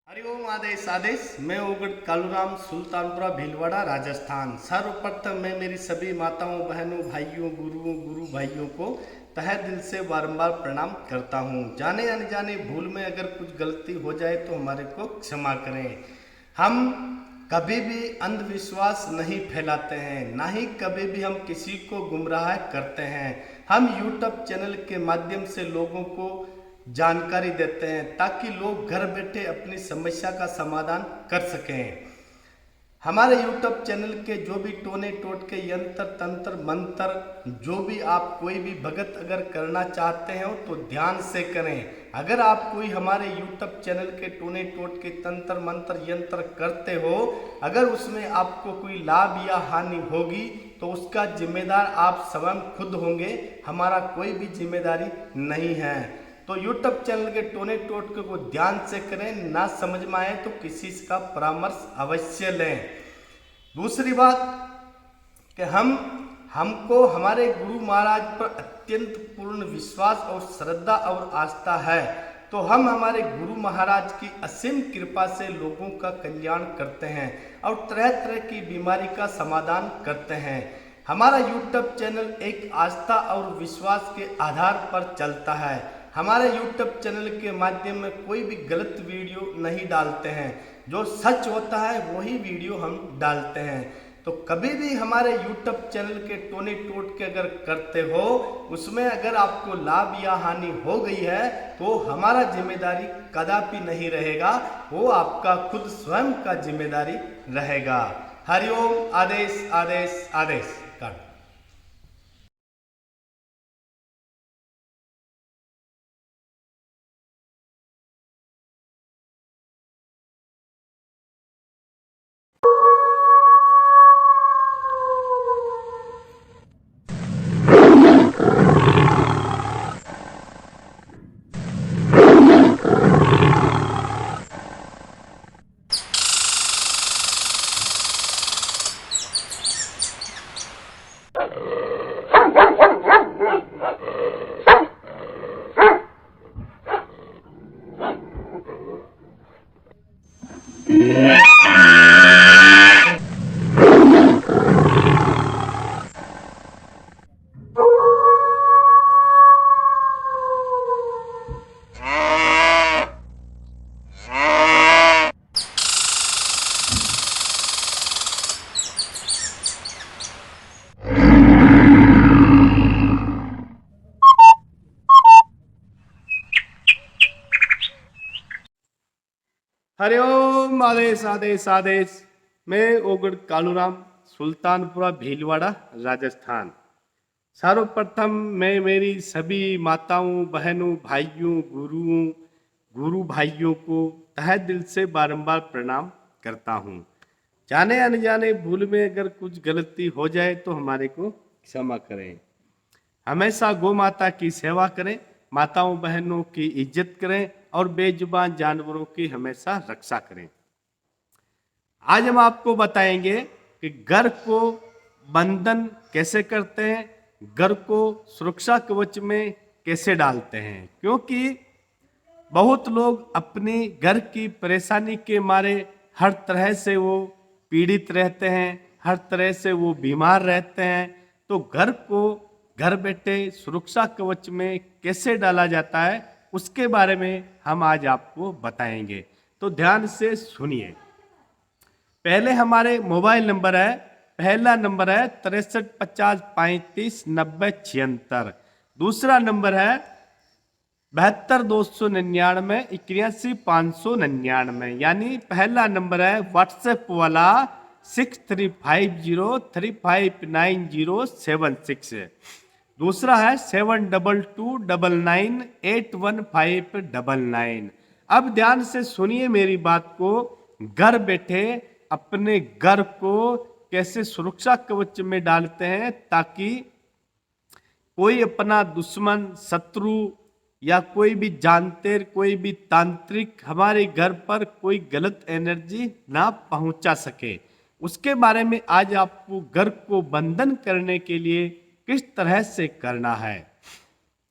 हरिओम आदेश आदेश। मैं ओगड़ कालूराम, सुल्तानपुरा भीलवाड़ा, राजस्थान। सर्वप्रथम मैं मेरी सभी माताओं, बहनों, भाइयों, गुरुओं, गुरु भाइयों को तहे दिल से बारंबार प्रणाम करता हूँ। जाने अनजाने भूल में अगर कुछ गलती हो जाए तो हमारे को क्षमा करें। हम कभी भी अंधविश्वास नहीं फैलाते हैं, ना ही कभी भी हम किसी को गुमराह करते हैं। हम यूट्यूब चैनल के माध्यम से लोगों को जानकारी देते हैं ताकि लोग घर बैठे अपनी समस्या का समाधान कर सकें। हमारे यूट्यूब चैनल के जो भी टोने टोटके, यंत्र तंत्र मंत्र, जो भी आप कोई भी भगत अगर करना चाहते हो तो ध्यान से करें। अगर आप कोई हमारे यूट्यूब चैनल के टोने टोटके, तंत्र मंत्र, यंत्र करते हो, अगर उसमें आपको कोई लाभ या हानि होगी तो उसका जिम्मेदार आप स्वयं खुद होंगे, हमारा कोई भी जिम्मेदारी नहीं है। तो यूट्यूब चैनल के टोने टोटके को ध्यान से करें, ना समझ में आए तो किसी का परामर्श अवश्य लें। दूसरी बात कि हमको हमारे गुरु महाराज पर अत्यंत पूर्ण विश्वास और श्रद्धा और आस्था है, तो हम हमारे गुरु महाराज की असीम कृपा से लोगों का कल्याण करते हैं और तरह तरह की बीमारी का समाधान करते हैं। हमारा यूट्यूब चैनल एक आस्था और विश्वास के आधार पर चलता है। हमारे यूट्यूब चैनल के माध्यम में कोई भी गलत वीडियो नहीं डालते हैं, जो सच होता है वही वीडियो हम डालते हैं। तो कभी भी हमारे यूट्यूब चैनल के टोने टोट के अगर करते हो, उसमें अगर आपको लाभ या हानि हो गई है तो हमारा जिम्मेदारी कदापि नहीं रहेगा, वो आपका खुद स्वयं का जिम्मेदारी रहेगा। हरिओम आदेश आदेश आदेश कर। हरिओम आदेश आदेश आदेश। मैं ओगड़ कालूराम, सुल्तानपुरा भीलवाड़ा, राजस्थान। सर्वप्रथम मैं मेरी सभी माताओं, बहनों, भाइयों, गुरुओं, गुरु भाइयों को तहे दिल से बारंबार प्रणाम करता हूँ। जाने अनजाने भूल में अगर कुछ गलती हो जाए तो हमारे को क्षमा करें। हमेशा गौ माता की सेवा करें, माताओं बहनों की इज्जत करें और बेजुबान जानवरों की हमेशा रक्षा करें। आज हम आपको बताएंगे कि घर को बंधन कैसे करते हैं, घर को सुरक्षा कवच में कैसे डालते हैं। क्योंकि बहुत लोग अपनी घर की परेशानी के मारे हर तरह से वो पीड़ित रहते हैं, हर तरह से वो बीमार रहते हैं। तो घर को घर बैठे सुरक्षा कवच में कैसे डाला जाता है, उसके बारे में हम आज आपको बताएंगे। तो ध्यान से सुनिए। पहले हमारे मोबाइल नंबर है, पहला नंबर है 6350359076। दूसरा नंबर है 722991 यानी पहला नंबर है व्हाट्सएप वाला 6350359076। दूसरा है 7229981599। अब ध्यान से सुनिए मेरी बात को। घर बैठे अपने घर को कैसे सुरक्षा कवच में डालते हैं ताकि कोई अपना दुश्मन, शत्रु या कोई भी जानतेर, कोई भी तांत्रिक हमारे घर पर कोई गलत एनर्जी ना पहुंचा सके। उसके बारे में आज आपको घर को बंधन करने के लिए किस तरह से करना है।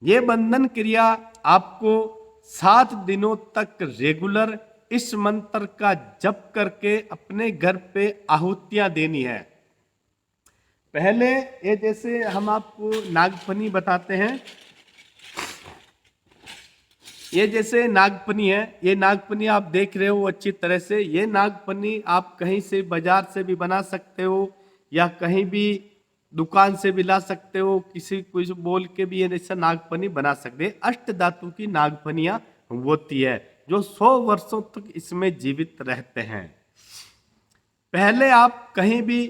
ये बंधन क्रिया आपको 7 दिनों तक रेगुलर इस मंत्र का जप करके अपने घर पे आहुतियां देनी है। पहले ये जैसे हम आपको नागफनी बताते हैं, ये जैसे नागफनी है, ये नागफनी आप देख रहे हो अच्छी तरह से। ये नागफनी आप कहीं से बाजार से भी बना सकते हो या कहीं भी दुकान से भी ला सकते हो, किसी कुछ बोल के भी ये जैसा नागफनी बना सकते हैं। अष्ट धातु की नागफनियां होती है जो 100 वर्षों तक इसमें जीवित रहते हैं। पहले आप कहीं भी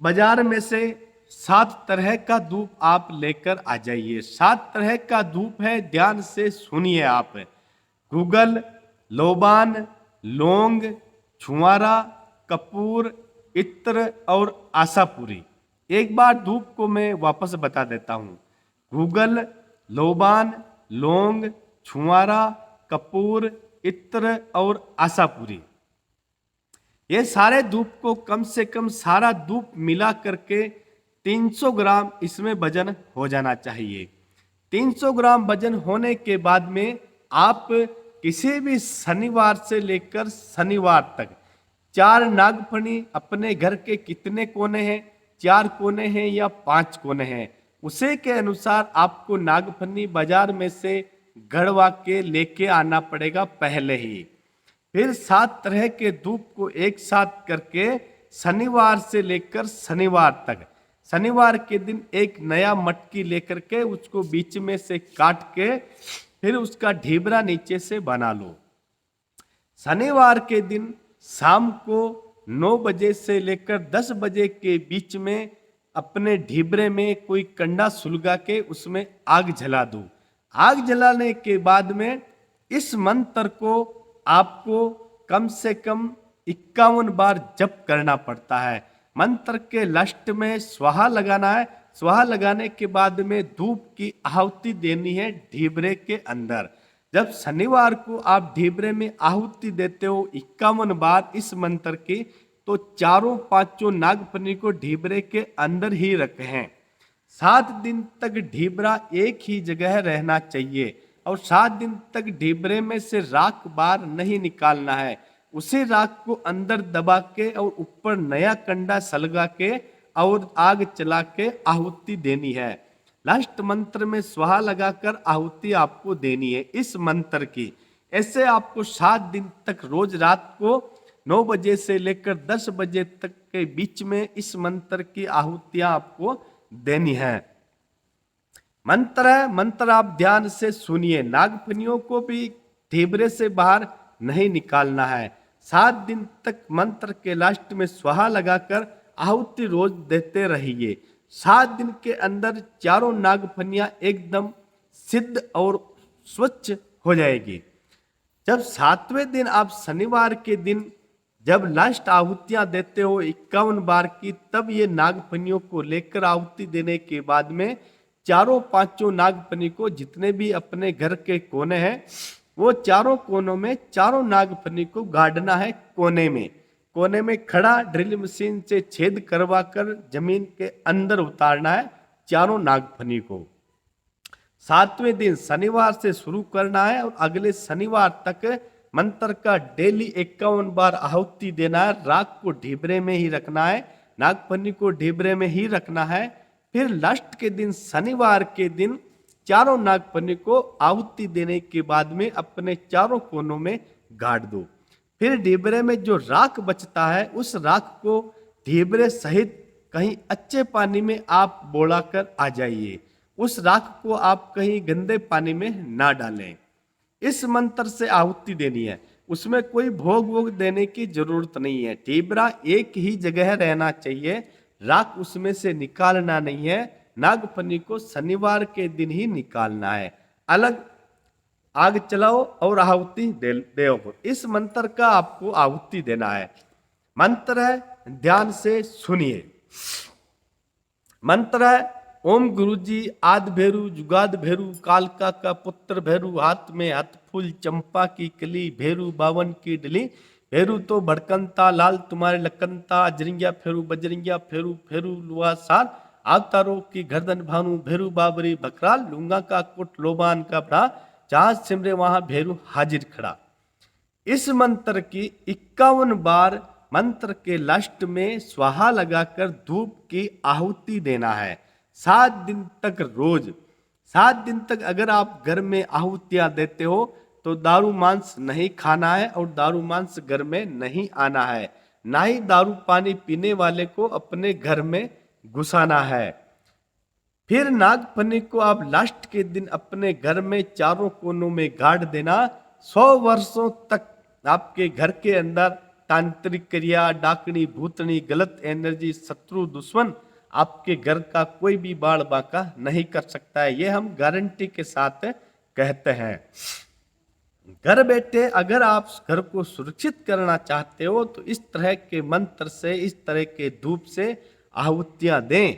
बाजार में से 7 तरह का धूप आप लेकर आ जाइए। 7 तरह का धूप है, ध्यान से सुनिए आप। गूगल, लोबान, लौंग, छुआरा, कपूर, इत्र और आशापुरी। एक बार धूप को मैं वापस बता देता हूँ। गूगल, लोबान, लौंग, छुआरा, कपूर, इत्र और आशापुरी, ये सारे धूप को कम से कम सारा धूप मिला करके 300 ग्राम इसमें वजन हो जाना चाहिए। 300 ग्राम वजन होने के बाद में आप किसी भी शनिवार से लेकर शनिवार तक 4 नागफनी अपने घर के कितने कोने हैं, 4 कोने हैं या 5 कोने हैं, उसे के अनुसार आपको नागफनी बाजार में से गढ़वा के लेके आना पड़ेगा पहले ही। फिर 7 तरह के धूप को एक साथ करके शनिवार से लेकर शनिवार तक, शनिवार के दिन एक नया मटकी लेकर के उसको बीच में से काट के फिर उसका ढीबरा नीचे से बना लो। शनिवार के दिन शाम को 9 बजे से लेकर 10 बजे के बीच में अपने ढीबरे में कोई कंडा सुलगा के उसमें आग जला दो। आग जलाने के बाद में इस मंत्र को आपको कम से कम 51 बार जप करना पड़ता है। मंत्र के लास्ट में स्वाहा लगाना है। स्वाहा लगाने के बाद में धूप की आहुति देनी है ढीबरे के अंदर। जब शनिवार को आप ढीबरे में आहुति देते हो 51 बार इस मंत्र की, तो चारों पांचों नागफनी को ढीबरे के अंदर ही रखें। 7 दिन तक ढीबरा एक ही जगह रहना चाहिए और 7 दिन तक ढीबरे में से राख बाहर नहीं निकालना है। उसी राख को अंदर दबा के और ऊपर नया कंडा सलगा के और आग चला के आहुति देनी है। लास्ट मंत्र में स्वाहा लगाकर आहुति आपको देनी है इस मंत्र की। ऐसे आपको 7 दिन तक रोज रात को 9 बजे से लेकर 10 बजे तक के बीच में इस मंत्र की आहुतियां आपको देनी है। मंत्र है, मंत्र आप ध्यान से सुनिए। नागफनियों को भी ढीबरे से बाहर नहीं निकालना है। 7 दिन तक मंत्र के लास्ट में स्वाहा लगाकर आहुति रोज देते रहिए। 7 दिन के अंदर चारों नागफनियां एकदम सिद्ध और स्वच्छ हो जाएगी। जब 7वें दिन आप शनिवार के दिन जब लास्ट आहुतियां देते हो 51 बार की, तब ये नागफनियों को लेकर आहुति देने के बाद में चारों पांचों नागफनी को जितने भी अपने घर के कोने हैं वो चारों कोनों में चारों नागफनी को गाड़ना है। कोने में खड़ा ड्रिल मशीन से छेद करवा कर जमीन के अंदर उतारना है चारों नागफनी को। 7वें दिन शनिवार से शुरू करना है और अगले शनिवार तक मंत्र का डेली 51 बार आहुति देना है। राख को ढीबरे में ही रखना है, नागफनी को ढीबरे में ही रखना है। फिर लास्ट के दिन शनिवार के दिन चारों नागफनी को आहुति देने के बाद में अपने चारों कोनों में गाड़ दो। फिर ढीबरे में जो राख बचता है उस राख को ढीबरे सहित कहीं अच्छे पानी में आप बोला कर आ जाइए। उस राख को आप कहीं गंदे पानी में ना डालें। इस मंत्र से आहुति देनी है, उसमें कोई भोग वोग देने की जरूरत नहीं है। ढीबरा एक ही जगह रहना चाहिए, राख उसमें से निकालना नहीं है। नागफनी को शनिवार के दिन ही निकालना है। अलग आग चलाओ और आहुति दो। इस मंत्र का आपको आहुति देना है। मंत्र है, ध्यान से सुनिए। मंत्र है, ओम गुरुजी आद भैरू जुगाद भैरू कालका का पुत्र भैरू हाथ में हाथ फूल चंपा की कली भैरू 52 की डली फेरू तो भड़कनता लाल तुम्हारे लकनता अजरिंगा फेरू बजरिंगा फेरू फेरू लुआ साल आवतारों की गर्दन भानु भेरू बाबरी बकराल लूंगा का कुट लोबान का बड़ा जहां सिमरे वहां भेरू हाजिर खड़ा। इस मंत्र की 51 बार मंत्र के लास्ट में स्वाहा लगाकर धूप की आहुति देना है। 7 दिन तक रोज, 7 दिन तक अगर आप घर में आहुतियां देते हो तो दारू मांस नहीं खाना है और दारू मांस घर में नहीं आना है। ना ही दारू पानी पीने वाले को अपने घर में घुसाना है। फिर नागफनी को आप लास्ट के दिन अपने घर में चारों कोनों में गाड़ देना। 100 वर्षों तक आपके घर के अंदर तांत्रिक क्रिया, डाकनी, भूतनी, गलत एनर्जी, शत्रु, दुश्मन आपके घर का कोई भी बाड़ बांका नहीं कर सकता है। ये हम गारंटी के साथ कहते हैं। घर बैठे अगर आप घर को सुरक्षित करना चाहते हो तो इस तरह के मंत्र से, इस तरह के धूप से आहुतियां दें।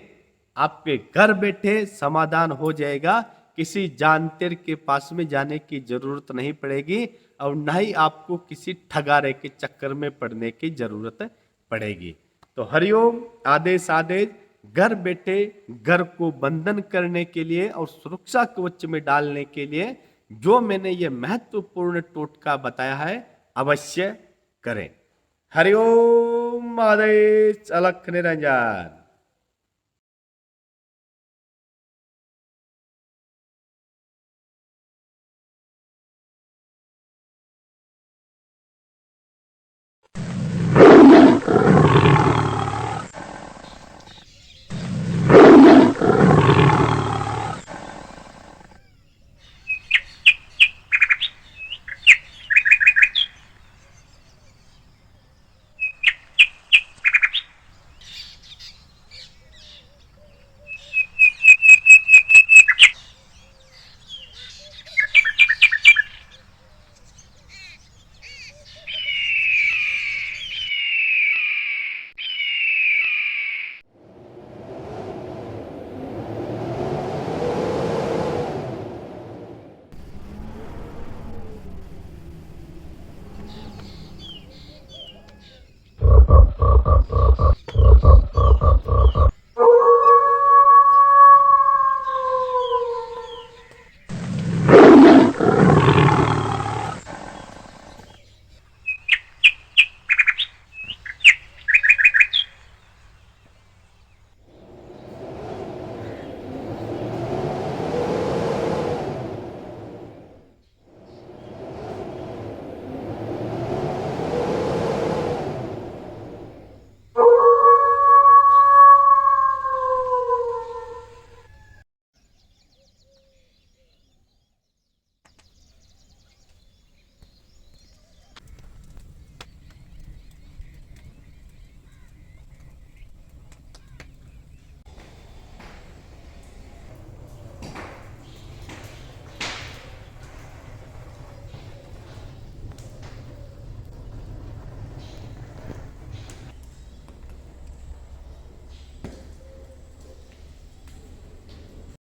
आपके घर बैठे समाधान हो जाएगा। किसी जानते के पास में जाने की जरूरत नहीं पड़ेगी और न ही आपको किसी ठगारे के चक्कर में पड़ने की जरूरत पड़ेगी। तो हरिओम, आदेश आदेश। घर बैठे घर को बंधन करने के लिए और सुरक्षा कवच में डालने के लिए जो मैंने ये महत्वपूर्ण टोटका बताया है, अवश्य करें। हरिओम, आदेश, अलख निरंजन।